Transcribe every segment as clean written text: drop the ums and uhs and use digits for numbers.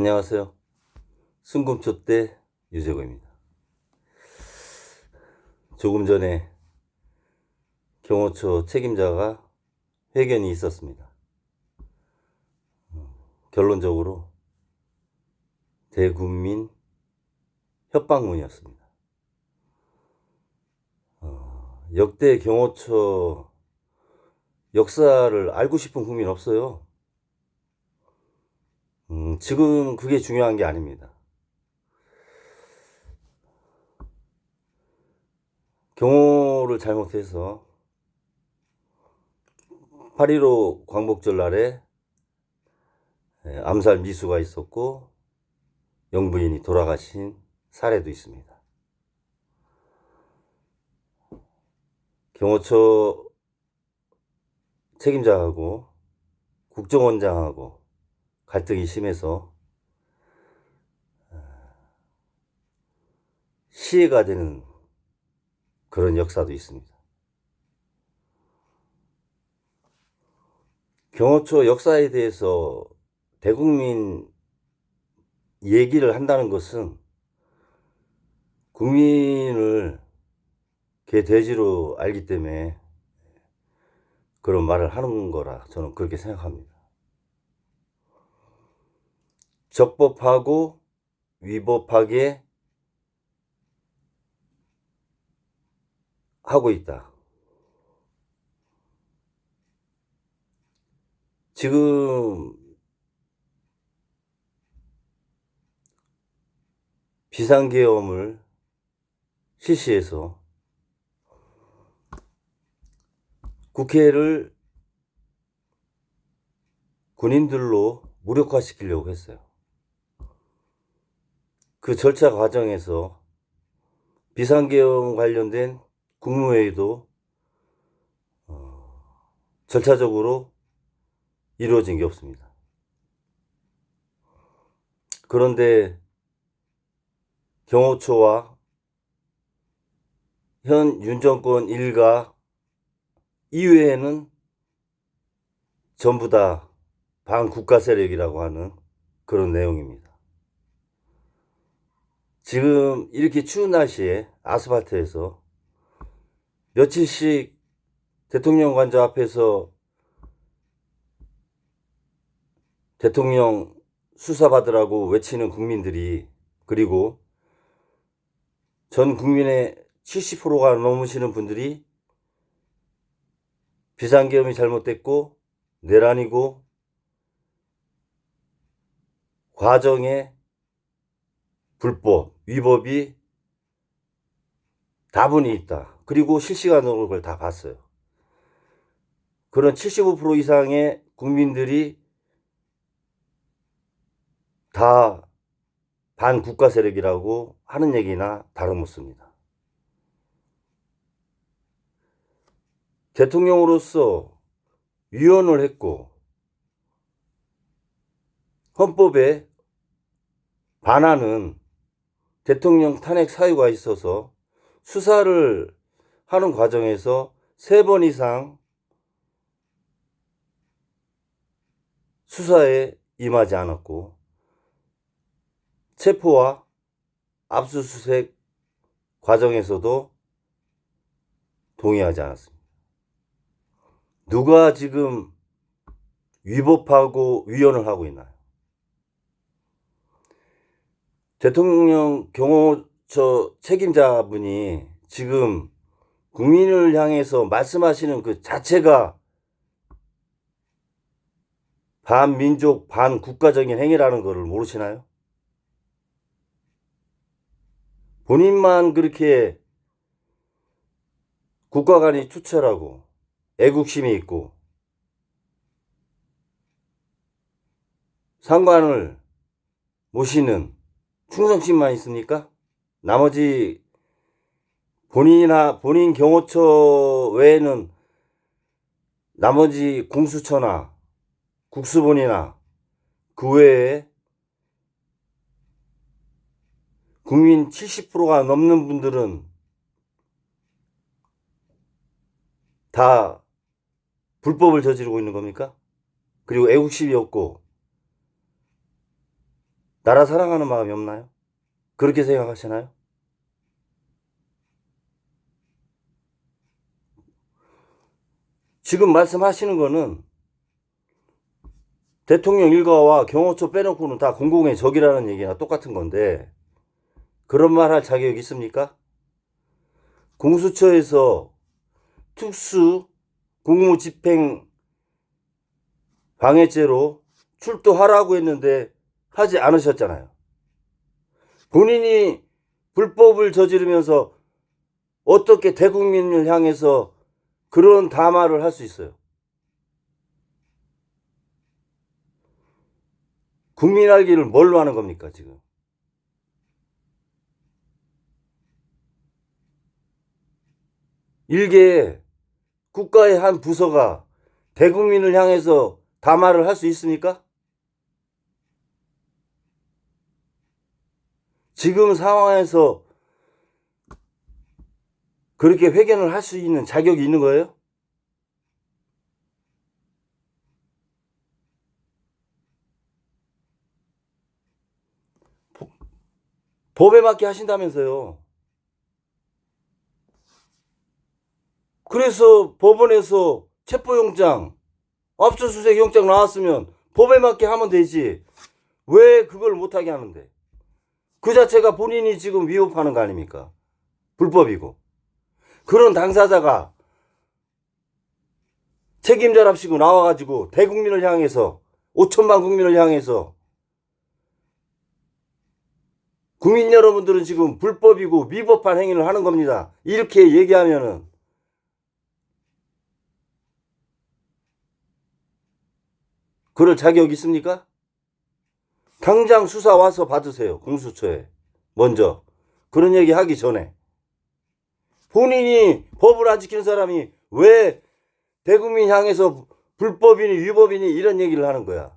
안녕하세요. 순금초대 유재고입니다. 조금 전에 경호처 책임자가 회견이 있었습니다. 결론적으로 대국민 협박문이었습니다. 역대 경호처 역사를 알고 싶은 국민 없어요. 지금 그게 중요한 게 아닙니다. 경호를 잘못해서 8.15 광복절 날에 암살 미수가 있었고 영부인이 돌아가신 사례도 있습니다. 경호처 책임자하고 국정원장하고 갈등이 심해서 시해가 되는 그런 역사도 있습니다. 경호처 역사에 대해서 대국민 얘기를 한다는 것은 국민을 개돼지로 알기 때문에 그런 말을 하는 거라 저는 그렇게 생각합니다. 적법하고 위법하게 하고 있다. 지금 비상계엄을 실시해서 국회를 군인들로 무력화시키려고 했어요. 그 절차 과정에서 비상계엄 관련된 국무회의도 절차적으로 이루어진 게 없습니다. 그런데 경호처와 현 윤정권 일가 이외에는 전부 다 반국가 세력이라고 하는 그런 내용입니다. 지금 이렇게 추운 날씨에 아스팔트에서 며칠씩 대통령 관저 앞에서 대통령 수사받으라고 외치는 국민들이, 그리고 전 국민의 70%가 넘으시는 분들이 비상계엄이 잘못됐고 내란이고 과정에 불법, 위법이 다분히 있다. 그리고 실시간으로 그걸 다 봤어요. 그런 75% 이상의 국민들이 다 반국가 세력이라고 하는 얘기나 다름없습니다. 대통령으로서 위헌을 했고 헌법에 반하는 대통령 탄핵 사유가 있어서 수사를 하는 과정에서 3번 이상 수사에 임하지 않았고 체포와 압수수색 과정에서도 동의하지 않았습니다. 누가 지금 위법하고 위헌을 하고 있나요? 대통령 경호처 책임자분이 지금 국민을 향해서 말씀하시는 그 자체가 반민족, 반국가적인 행위라는 것을 모르시나요? 본인만 그렇게 국가 간이 투철하고 애국심이 있고 상관을 모시는 충성심만 있습니까? 나머지 본인 경호처 외에는 나머지 공수처나 국수본이나 그 외에 국민 70%가 넘는 분들은 다 불법을 저지르고 있는 겁니까? 그리고 애국심이 없고 나라 사랑하는 마음이 없나요? 그렇게 생각하시나요? 지금 말씀하시는 거는 대통령 일가와 경호처 빼놓고는 다 공공의 적이라는 얘기나 똑같은 건데, 그런 말 할 자격이 있습니까? 공수처에서 특수 공무집행 방해죄로 출두하라고 했는데 하지 않으셨잖아요. 본인이 불법을 저지르면서 어떻게 대국민을 향해서 그런 담화를 할 수 있어요? 국민 알기를 뭘로 하는 겁니까, 지금? 일개 국가의 한 부서가 대국민을 향해서 담화를 할 수 있습니까? 지금 상황에서 그렇게 회견을 할 수 있는 자격이 있는 거예요? 법에 맞게 하신다면서요. 그래서 법원에서 체포영장, 압수수색 영장 나왔으면 법에 맞게 하면 되지. 왜 그걸 못하게 하는데? 그 자체가 본인이 지금 위법하는 거 아닙니까? 불법이고. 그런 당사자가 책임자랍시고 나와가지고 대국민을 향해서, 5천만 국민을 향해서, 국민 여러분들은 지금 불법이고 위법한 행위를 하는 겁니다. 이렇게 얘기하면은 그럴 자격 있습니까? 당장 수사 와서 받으세요. 공수처에. 먼저. 그런 얘기 하기 전에. 본인이 법을 안 지키는 사람이 왜 대국민 향해서 불법이니 위법이니 이런 얘기를 하는 거야.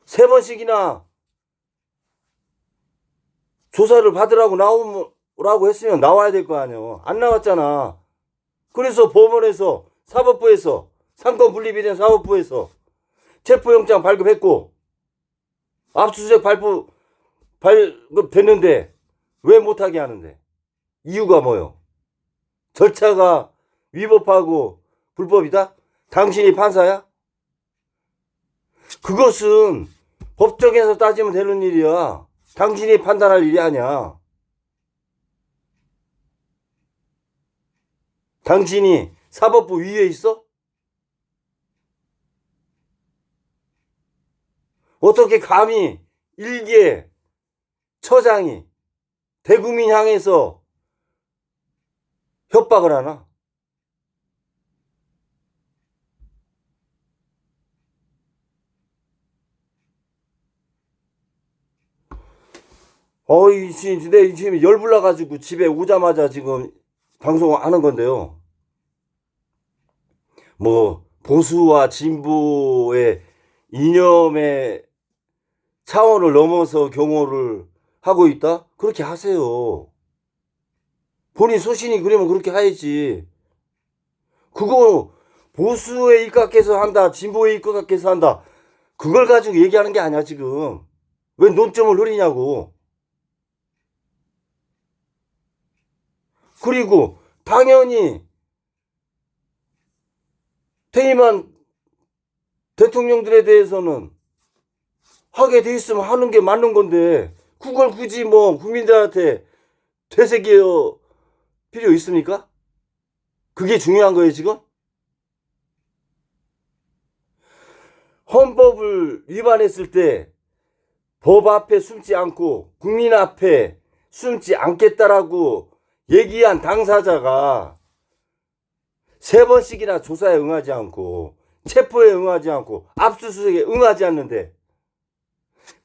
세 번씩이나 조사를 받으라고 나오라고 했으면 나와야 될 거 아니에요. 안 나왔잖아. 그래서 법원에서, 사법부에서, 상권 분립이 된 사법부에서 체포영장 발급했고 압수수색 발급됐는데 왜 못하게 하는데? 이유가 뭐요? 절차가 위법하고 불법이다? 당신이 판사야? 그것은 법정에서 따지면 되는 일이야. 당신이 판단할 일이 아니야. 당신이 사법부 위에 있어? 어떻게 감히 일개 처장이 대국민 향해서 협박을 하나? 내 지금 열불나가지고 집에 오자마자 지금 방송하는 건데요. 뭐, 보수와 진보의 이념의 차원을 넘어서 경호를 하고 있다? 그렇게 하세요. 본인 소신이 그러면 그렇게 해야지. 그거 보수에 입각해서 한다, 진보에 입각해서 한다. 그걸 가지고 얘기하는 게 아니야, 지금. 왜 논점을 흐리냐고. 그리고 당연히 퇴임한 대통령들에 대해서는 하게 돼 있으면 하는 게 맞는 건데 그걸 굳이 뭐 국민들한테 되새겨 필요 있습니까? 그게 중요한 거예요, 지금? 헌법을 위반했을 때 법 앞에 숨지 않고 국민 앞에 숨지 않겠다라고 얘기한 당사자가 세 번씩이나 조사에 응하지 않고 체포에 응하지 않고 압수수색에 응하지 않는데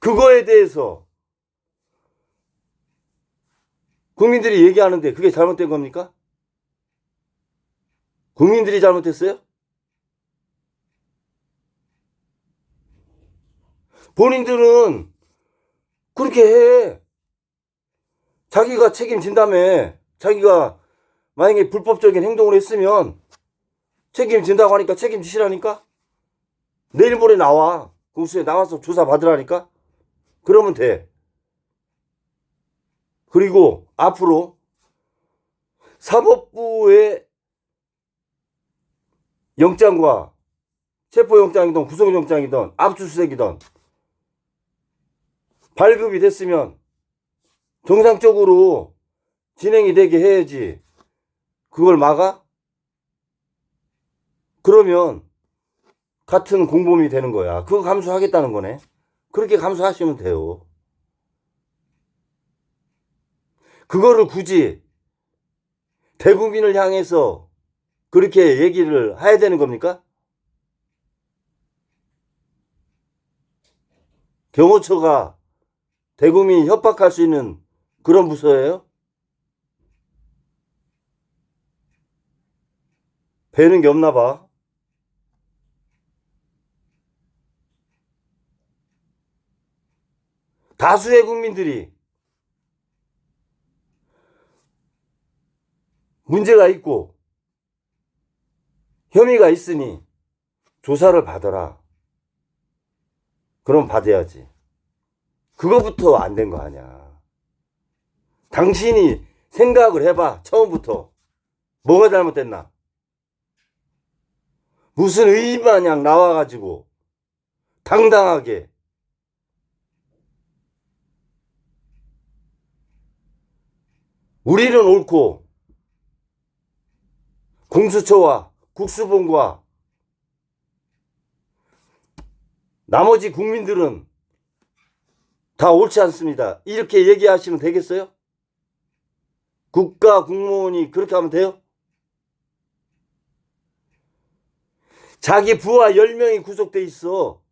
그거에 대해서 국민들이 얘기하는데 그게 잘못된 겁니까? 국민들이 잘못했어요? 본인들은 그렇게 해. 자기가 책임진다며. 자기가 만약에 불법적인 행동을 했으면 책임진다고 하니까 책임지시라니까? 내일 모레 나와. 공수처에 나와서 조사 받으라니까? 그러면 돼. 그리고 앞으로 사법부의 영장과 체포영장이든 구속영장이든 압수수색이든 발급이 됐으면 정상적으로 진행이 되게 해야지. 그걸 막아? 그러면 같은 공범이 되는 거야. 그거 감수하겠다는 거네. 그렇게 감수하시면 돼요. 그거를 굳이 대국민을 향해서 그렇게 얘기를 해야 되는 겁니까? 경호처가 대국민 협박할 수 있는 그런 부서예요? 배는 게 없나 봐. 다수의 국민들이 문제가 있고 혐의가 있으니 조사를 받아라. 그럼 받아야지. 그거부터 안 된 거 아니야. 당신이 생각을 해봐. 처음부터. 뭐가 잘못됐나? 무슨 의마냥 나와가지고 당당하게 우리는 옳고 공수처와 국수본과 나머지 국민들은 다 옳지 않습니다. 이렇게 얘기하시면 되겠어요? 국가 공무원이 그렇게 하면 돼요? 자기 부하 10명이 구속돼 있어.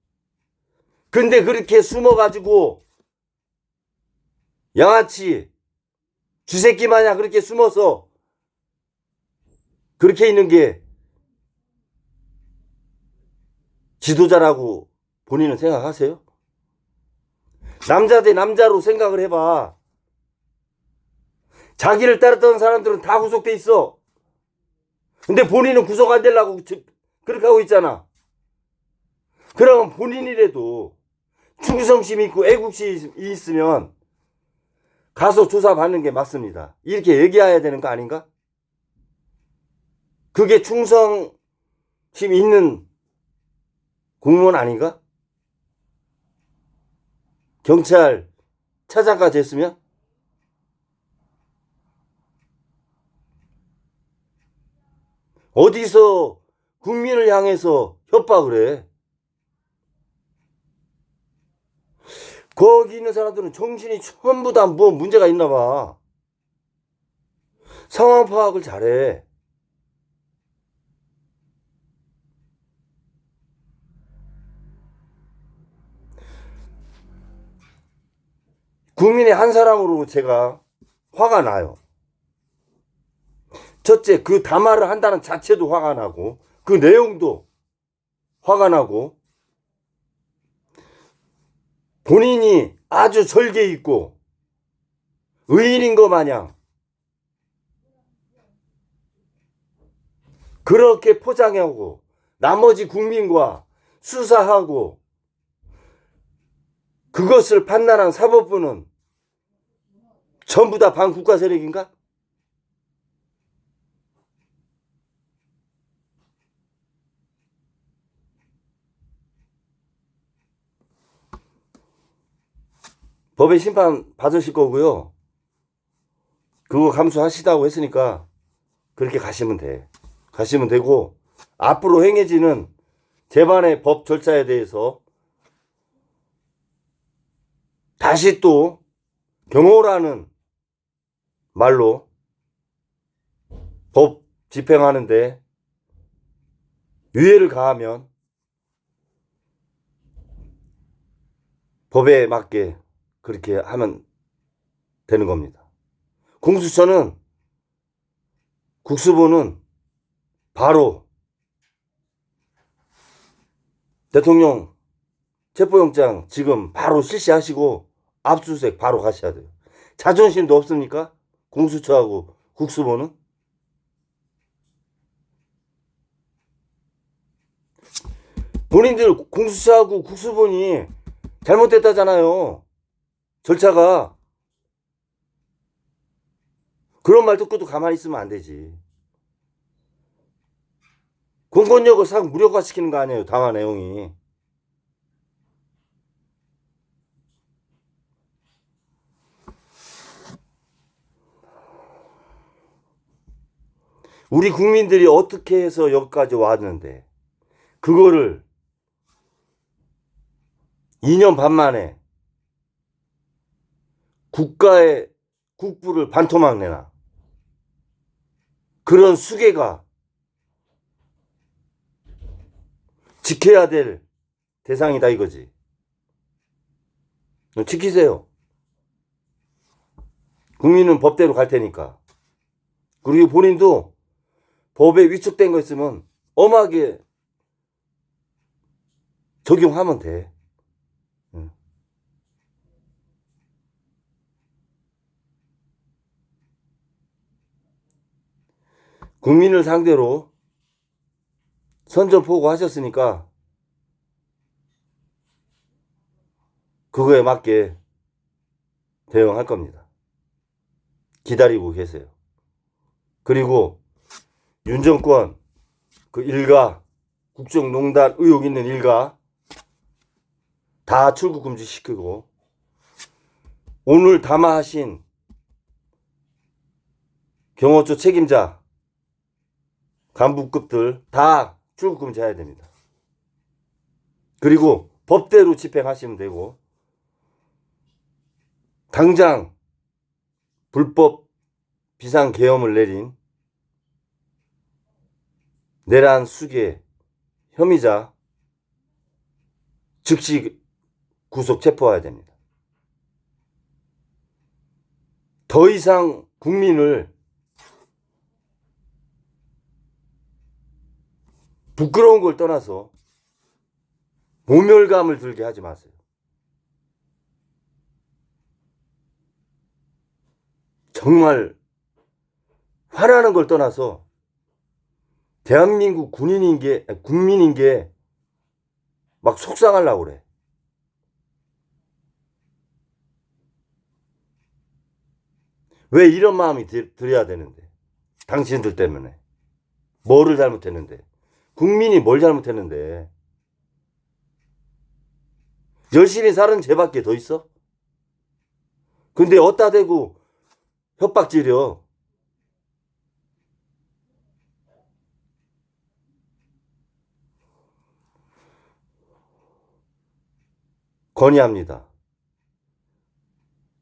근데 그렇게 숨어가지고 양아치 쥐새끼 마냥 그렇게 숨어서 그렇게 있는 게 지도자라고 본인은 생각하세요? 남자 대 남자로 생각을 해봐. 자기를 따랐던 사람들은 다 구속돼 있어. 근데 본인은 구속 안 되려고 그렇게 하고 있잖아. 그러면 본인이라도 충성심 있고 애국심이 있으면 가서 조사받는 게 맞습니다. 이렇게 얘기해야 되는 거 아닌가? 그게 충성심 있는 공무원 아닌가? 경찰 차장까지 했으면? 어디서 국민을 향해서 협박을 해? 거기 있는 사람들은 정신이 전부 다 뭐 문제가 있나 봐. 상황 파악을 잘해. 국민의 한 사람으로 제가 화가 나요. 첫째, 그 담화를 한다는 자체도 화가 나고, 그 내용도 화가 나고, 본인이 아주 절개 있고, 의인인 것 마냥, 그렇게 포장하고, 나머지 국민과 수사하고, 그것을 판단한 사법부는 전부 다 반국가 세력인가? 법의 심판 받으실 거고요. 그거 감수하시다고 했으니까 그렇게 가시면 돼. 가시면 되고, 앞으로 행해지는 재반의 법 절차에 대해서 다시 또 경호라는 말로 법 집행하는데 유예를 가하면 법에 맞게 그렇게 하면 되는 겁니다. 공수처는, 국수본은 바로 대통령 체포영장 지금 바로 실시하시고 압수수색 바로 가셔야 돼요. 자존심도 없습니까? 공수처하고 국수본은? 본인들 공수처하고 국수본이 잘못됐다잖아요. 절차가. 그런 말 듣고도 가만히 있으면 안 되지. 공권력을 싹 무력화시키는 거 아니에요, 당화 내용이. 우리 국민들이 어떻게 해서 여기까지 왔는데 그거를 2년 반 만에 국가의 국부를 반토막 내나. 그런 수괴가 지켜야 될 대상이다 이거지. 지키세요. 국민은 법대로 갈 테니까. 그리고 본인도 법에 위축된 거 있으면 엄하게 적용하면 돼. 국민을 상대로 선전포고 하셨으니까 그거에 맞게 대응할 겁니다. 기다리고 계세요. 그리고 윤 정권 그 일가, 국정농단 의혹 있는 일가 다 출국 금지시키고 오늘 담화하신 경호처 책임자 간부급들 다 출국 금지해야 됩니다. 그리고 법대로 집행하시면 되고 당장 불법 비상계엄을 내린 내란 수괴 혐의자 즉시 구속 체포해야 됩니다. 더 이상 국민을 부끄러운 걸 떠나서 모멸감을 들게 하지 마세요. 정말 화나는 걸 떠나서 대한민국 국민인 게 막 속상하려고 그래. 왜 이런 마음이 들어야 되는데? 당신들 때문에. 뭐를 잘못했는데? 국민이 뭘 잘못했는데? 열심히 사는 죄밖에 더 있어? 근데 어디다 대고 협박지려. 건의합니다.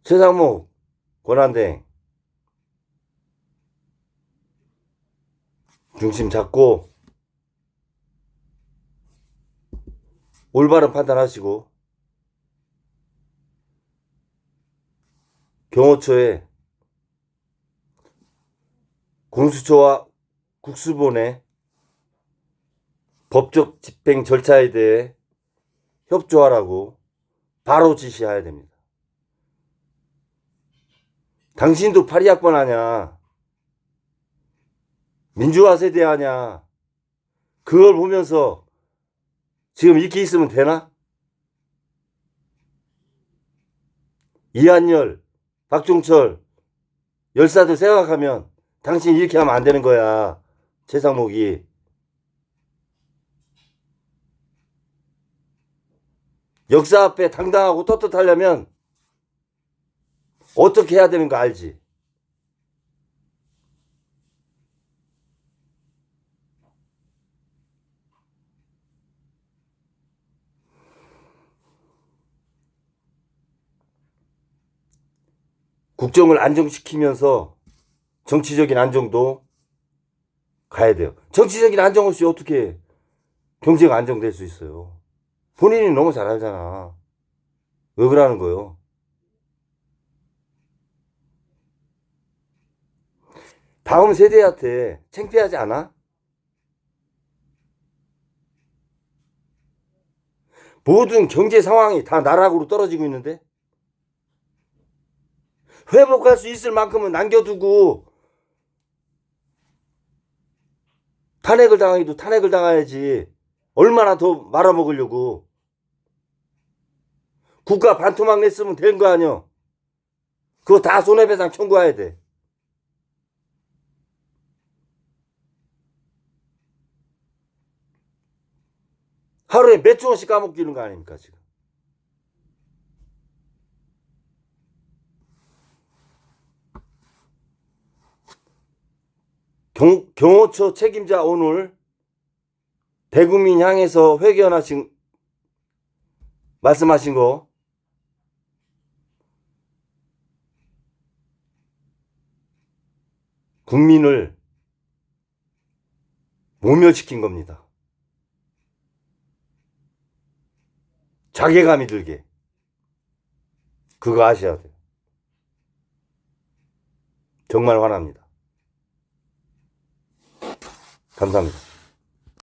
최상목 권한대행 중심 잡고 올바른 판단하시고 경호처에 공수처와 국수본의 법적 집행 절차에 대해 협조하라고 바로 지시해야 됩니다. 당신도 파리학번 하냐? 민주화 세대 하냐? 그걸 보면서 지금 이렇게 있으면 되나? 이한열, 박종철, 열사들 생각하면 당신 이렇게 하면 안 되는 거야. 최상목이. 역사 앞에 당당하고 떳떳하려면 어떻게 해야 되는 거 알지? 국정을 안정시키면서 정치적인 안정도 가야 돼요. 정치적인 안정 없이 어떻게 경제가 안정될 수 있어요? 본인이 너무 잘 알잖아. 왜 그러는 거요? 다음 세대한테 창피하지 않아? 모든 경제 상황이 다 나락으로 떨어지고 있는데 회복할 수 있을 만큼은 남겨두고 탄핵을 당하기도 탄핵을 당해야지. 얼마나 더 말아먹으려고. 국가 반토막 냈으면 된 거 아니여. 그거 다 손해배상 청구해야 돼. 하루에 몇천 원씩 까먹기는 거 아닙니까 지금. 경호처 책임자 오늘 대국민 향해서 회견하신 말씀하신 거 국민을 모멸시킨 겁니다. 자괴감이 들게. 그거 아셔야 돼요. 정말 화납니다. 감사합니다.